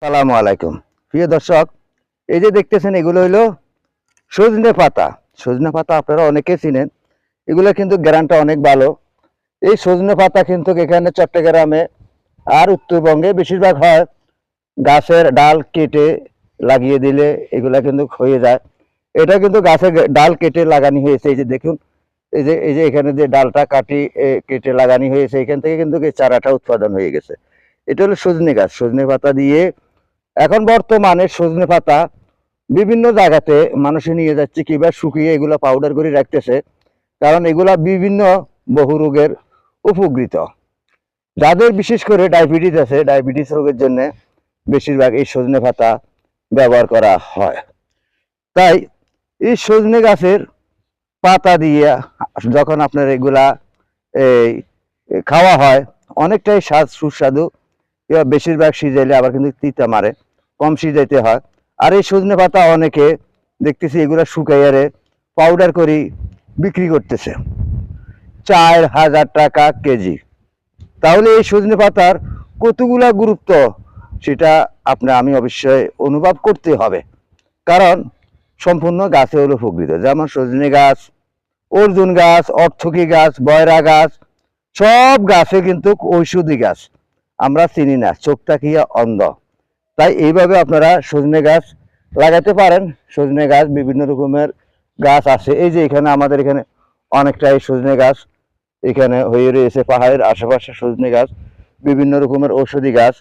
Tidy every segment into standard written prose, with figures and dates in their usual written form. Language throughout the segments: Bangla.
আসসালামু আলাইকুম প্রিয় দর্শক, এই যে দেখতেছেন এগুলো হইলো সজনে পাতা। সজনে পাতা আপনারা অনেকে চিনেন, এগুলো কিন্তু গ্রানটা অনেক ভালো। এই সজনে পাতা কিন্তু এখানে চট্টগ্রামে আর উত্তরবঙ্গে বেশিরভাগ হয়। গাছের ডাল কেটে লাগিয়ে দিলে এগুলা কিন্তু হয়ে যায়। এটা কিন্তু গাছের ডাল কেটে লাগানি হয়েছে। এই যে দেখুন, এই যে এখানে যে ডালটা কেটে লাগানি হয়েছে, এখান থেকে কিন্তু এই চারাটা উৎপাদন হয়ে গেছে। এটা হলো সজনে গাছ। সজনে পাতা দিয়ে এখন বর্তমানে সজনে পাতা বিভিন্ন জায়গাতে মানুষে নিয়ে যাচ্ছে, কিংবা শুকিয়ে এগুলা পাউডার করে রাখতেছে, কারণ এগুলা বিভিন্ন বহু রোগের উপকৃত। যাদের বিশেষ করে ডায়াবেটিস আছে, ডায়াবেটিস রোগের জন্য বেশিরভাগ এই সজনে পাতা ব্যবহার করা হয়। তাই এই সজনে গাছের পাতা দিয়ে যখন আপনার এগুলা এই খাওয়া হয়, অনেকটাই স্বাদ সুস্বাদু। এবার বেশিরভাগ সিজাইলে আবার কিন্তু তিতা মারে, কম সিজাইতে হয়। আর এই সজনে পাতা অনেকে দেখতেছি এগুলা শুকাইয়ারে পাউডার করে বিক্রি করতেছে 4,000 টাকা কেজি। তাহলে এই সজনে পাতার কতগুলা গুরুত্ব সেটা আমি অবশ্যই অনুভব করতে হবে। কারণ সম্পূর্ণ গাছে হলো উপকৃত, যেমন সজনে গাছ, অর্জুন গাছ, অর্থকী গাছ, বয়রা গাছ, সব গাছে কিন্তু ঔষধি গাছ। আমরা চিনি না, চোখটা কি অন্ধ। তাই এইভাবে আপনারা সজনে গাছ লাগাতে পারেন। সজনে গাছ বিভিন্ন রকমের গাছ আছে। এই যে এখানে আমাদের এখানে অনেকটাই সজনে গাছ এখানে হয়ে রয়েছে, পাহাড়ের আশেপাশে সজনে গাছ, বিভিন্ন রকমের ঔষধি গাছ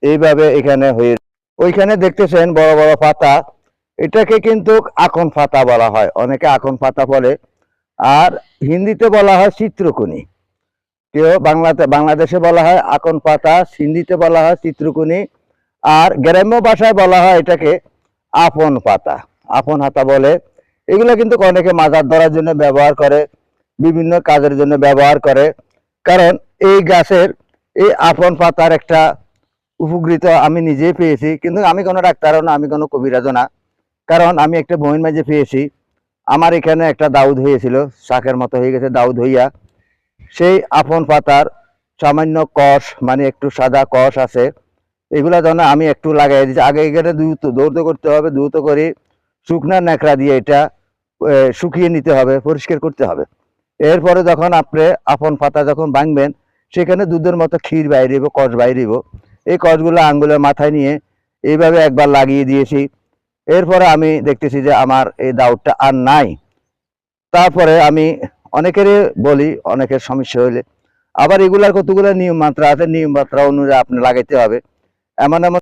এইভাবে এখানে হয়ে। ওইখানে দেখতেছেন বড় বড় পাতা, এটাকে কিন্তু আকন পাতা বলা হয়, অনেকে আকন পাতা বলে। আর হিন্দিতে বলা হয় চিত্রকুনি, কেউ বাংলাদেশে বলা হয় আকন পাতা, হিন্দিতে বলা হয় চিত্রকুনি, আর গ্রাম্য ভাষায় বলা হয় এটাকে আপন পাতা, আপন হাতা বলে। এগুলো কিন্তু অনেকে মাজার ধরার জন্য ব্যবহার করে, বিভিন্ন কাজের জন্য ব্যবহার করে। কারণ এই গাছের এই আপন পাতার একটা উপকৃত আমি নিজেই পেয়েছি, কিন্তু আমি কোনো ডাক্তারও না, আমি কোনো কবিরাজও না। কারণ আমি একটা বহিন মাঝে পেয়েছি, আমার এখানে একটা দাউদ হয়েছিল, শাকের মতো হয়ে গেছে দাউদ হইয়া। সেই আপন পাতার সামান্য কষ, মানে একটু সাদা কষ আছে, এগুলা যেন আমি একটু লাগাই দিচ্ছি। আগে এখানে দ্রুত করতে হবে, দ্রুত করে শুকনা ন্যাকড়া দিয়ে এটা শুকিয়ে নিতে হবে, পরিষ্কার করতে হবে। এরপরে যখন আপনি আপন পাতা যখন ভাঙবেন, সেখানে দুধের মতো ক্ষীর বাইরেব, কষ বাইরেব। এই কষগুলো আঙ্গুলের মাথায় নিয়ে এইভাবে একবার লাগিয়ে দিয়েছি। এরপরে আমি দেখতেছি যে আমার এই দাউদটা আর নাই। তারপরে আমি অনেকেরই বলি, অনেকের সমস্যা হইলে আবার এগুলার কতগুলো নিয়ম মাত্রা আছে, নিয়ম মাত্রা অনুযায়ী আপনি লাগাইতে হবে। এমন এমন